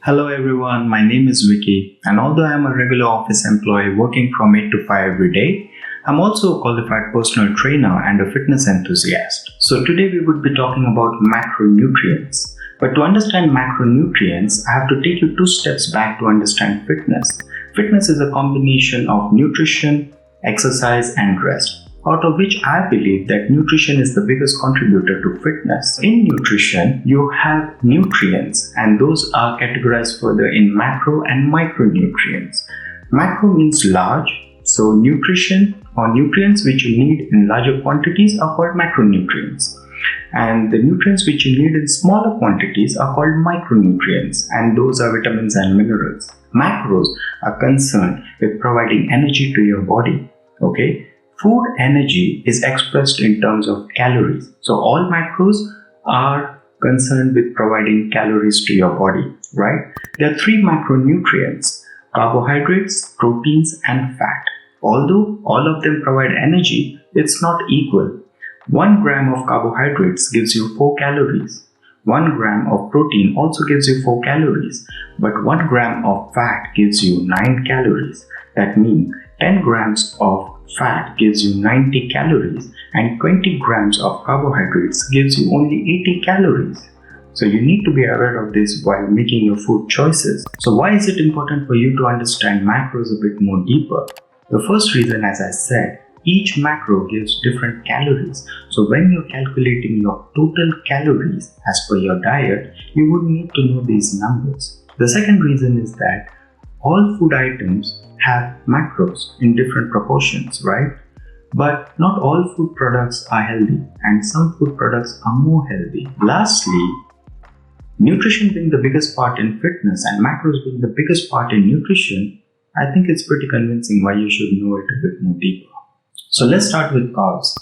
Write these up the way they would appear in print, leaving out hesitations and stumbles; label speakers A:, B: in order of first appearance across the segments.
A: Hello everyone, my name is Vicky, and although I am a regular office employee working from 8 to 5 every day, I'm also a qualified personal trainer and a fitness enthusiast. So today we would be talking about macronutrients. But to understand macronutrients, I have to take you 2 steps back to understand fitness. Fitness is a combination of nutrition, exercise and rest, out of which I believe that nutrition is the biggest contributor to fitness. In nutrition, you have nutrients, and those are categorized further in macro and micronutrients. Macro means large, so nutrition or nutrients which you need in larger quantities are called macronutrients. And the nutrients which you need in smaller quantities are called micronutrients, and those are vitamins and minerals. Macros are concerned with providing energy to your body. Okay? Food energy is expressed in terms of calories. So all macros are concerned with providing calories to your body, right? There are 3 macronutrients: carbohydrates, proteins and fat. Although all of them provide energy, it's not equal. 1 gram of carbohydrates gives you 4 calories. 1 gram of protein also gives you 4 calories, but 1 gram of fat gives you 9 calories. That means 10 grams of fat gives you 90 calories and 20 grams of carbohydrates gives you only 80 calories. So you need to be aware of this while making your food choices. So why is it important for you to understand macros a bit more deeper? The first reason, as I said, each macro gives different calories. So when you're calculating your total calories as per your diet, you would need to know these numbers. The second reason is that all food items have macros in different proportions, right? But not all food products are healthy, and some food products are more healthy. Lastly, nutrition being the biggest part in fitness and macros being the biggest part in nutrition, I think it's pretty convincing why you should know it a bit more deeper. So let's start with carbs.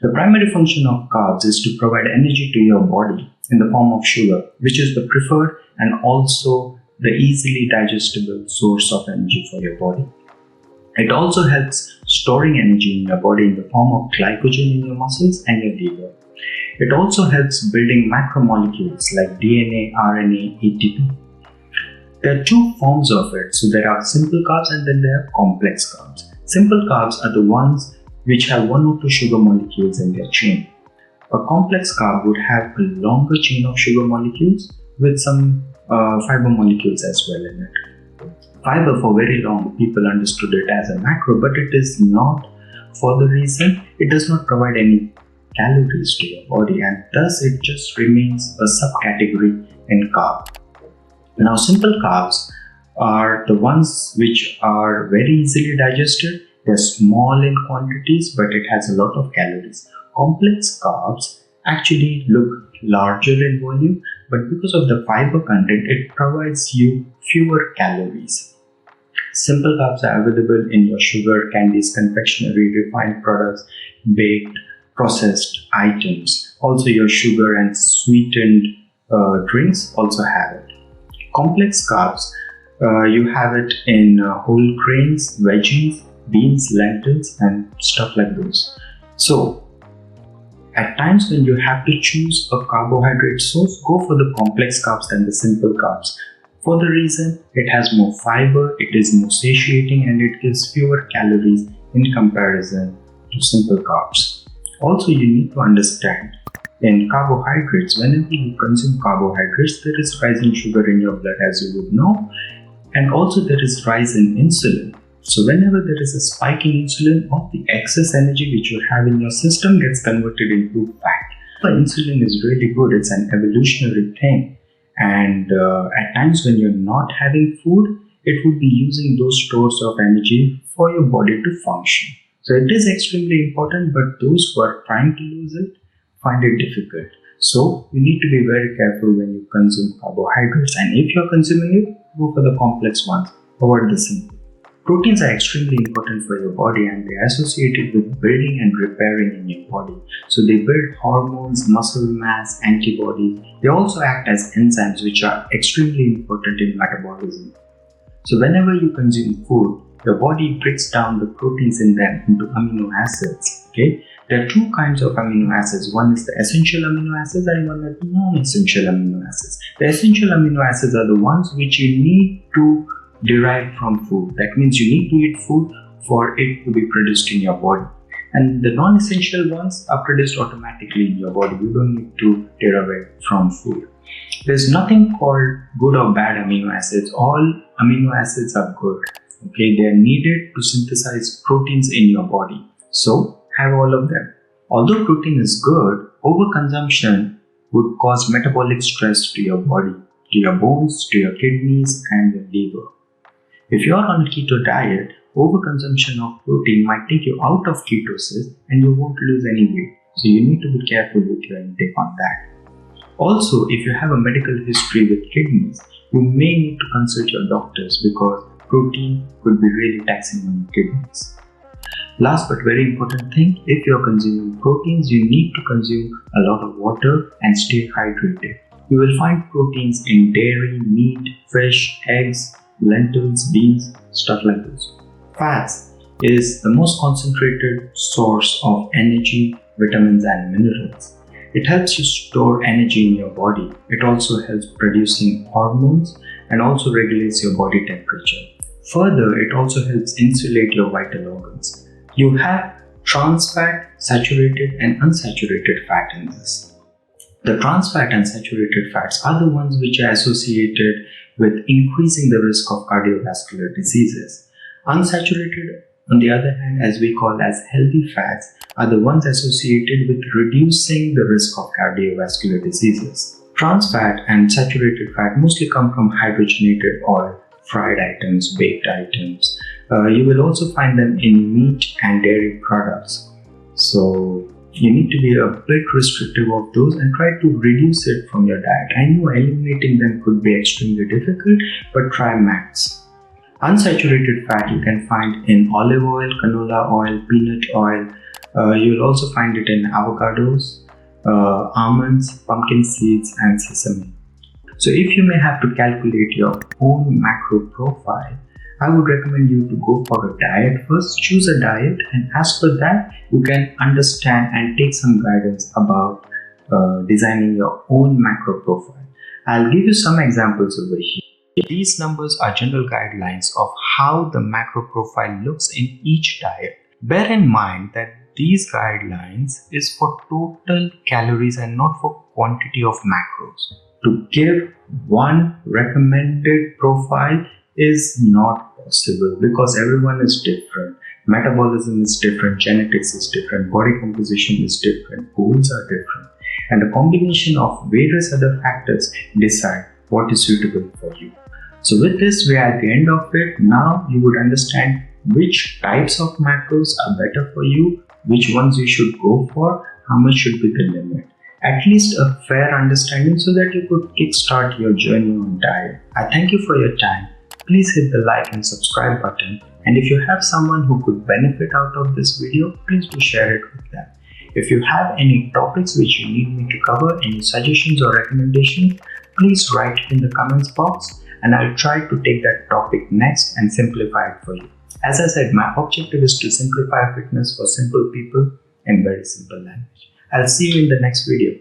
A: The primary function of carbs is to provide energy to your body in the form of sugar, which is the preferred and also the easily digestible source of energy for your body. It also helps storing energy in your body in the form of glycogen in your muscles and your liver. It also helps building macromolecules like DNA, RNA, ATP. There are 2 forms of it. So there are simple carbs and then there are complex carbs. Simple carbs are the ones which have 1 or 2 sugar molecules in their chain. A complex carb would have a longer chain of sugar molecules with some fiber molecules as well in it. Fiber, for very long, people understood it as a macro, but it is not, for the reason it does not provide any calories to your body, and thus it just remains a subcategory in carb. Now, simple carbs are the ones which are very easily digested. They're small in quantities, but it has a lot of calories. Complex carbs actually look larger in volume, but because of the fiber content, it provides you fewer calories. Simple carbs are available in your sugar, candies, confectionery, refined products, baked, processed items. Also your sugar and sweetened drinks also have it. Complex carbs, you have it in whole grains, veggies, beans, lentils and stuff like those. So at times when you have to choose a carbohydrate source, go for the complex carbs than the simple carbs. For the reason it has more fiber, it is more satiating and it gives fewer calories in comparison to simple carbs. Also, you need to understand in carbohydrates, whenever you consume carbohydrates, there is rise in sugar in your blood, as you would know, and also there is rise in insulin. So whenever there is a spike in insulin, all the excess energy which you have in your system gets converted into fat. So insulin is really good, it's an evolutionary thing. And at times when you're not having food, it would be using those stores of energy for your body to function. So it is extremely important, but those who are trying to lose it find it difficult. So you need to be very careful when you consume carbohydrates, and if you're consuming it, go for the complex ones, avoid the simple. Proteins are extremely important for your body and they are associated with building and repairing in your body. So they build hormones, muscle mass, antibodies. They also act as enzymes which are extremely important in metabolism. So whenever you consume food, your body breaks down the proteins in them into amino acids. Okay? There are two kinds of amino acids. One is the essential amino acids and one is the non-essential amino acids. The essential amino acids are the ones which you need to derive from food. That means you need to eat food for it to be produced in your body. And the non-essential ones are produced automatically in your body. You don't need to derive it from food. There's nothing called good or bad amino acids. All amino acids are good. Okay, they are needed to synthesize proteins in your body. So have all of them. Although protein is good, overconsumption would cause metabolic stress to your body, to your bones, to your kidneys and your liver. If you are on a keto diet, overconsumption of protein might take you out of ketosis and you won't lose any weight. So you need to be careful with your intake on that. Also, if you have a medical history with kidneys, you may need to consult your doctors because protein could be really taxing on your kidneys. Last but very important thing, if you are consuming proteins, you need to consume a lot of water and stay hydrated. You will find proteins in dairy, meat, fish, eggs, lentils, beans, stuff like this. Fats is the most concentrated source of energy, vitamins and minerals. It helps you store energy in your body. It also helps producing hormones and also regulates your body temperature. Further, it also helps insulate your vital organs. You have trans fat, saturated and unsaturated fat in this. The trans fat and saturated fats are the ones which are associated with increasing the risk of cardiovascular diseases. Unsaturated, on the other hand, as we call as healthy fats, are the ones associated with reducing the risk of cardiovascular diseases. Trans fat and saturated fat mostly come from hydrogenated oil, fried items, baked items. You will also find them in meat and dairy products. So you need to be a bit restrictive of those and try to reduce it from your diet. I know eliminating them could be extremely difficult, but try max. Unsaturated fat you can find in olive oil, canola oil, peanut oil. You will also find it in avocados, almonds, pumpkin seeds and sesame. So if you may have to calculate your own macro profile, I would recommend you to go for a diet first. Choose a diet and as per that, you can understand and take some guidance about designing your own macro profile. I'll give you some examples over here. These numbers are general guidelines of how the macro profile looks in each diet. Bear in mind that these guidelines is for total calories and not for quantity of macros. To give one recommended profile is not possible because everyone is different. Metabolism is different, genetics is different, body composition is different, goals are different, and a combination of various other factors decide what is suitable for you. So with this, we are at the end of it. Now you would understand which types of macros are better for you, which ones you should go for, how much should be the limit. At least a fair understanding so that you could kickstart your journey on diet. I thank you for your time. Please hit the like and subscribe button. And if you have someone who could benefit out of this video, please do share it with them. If you have any topics which you need me to cover, any suggestions or recommendations, please write it in the comments box and I'll try to take that topic next and simplify it for you. As I said, my objective is to simplify fitness for simple people in very simple language. I'll see you in the next video.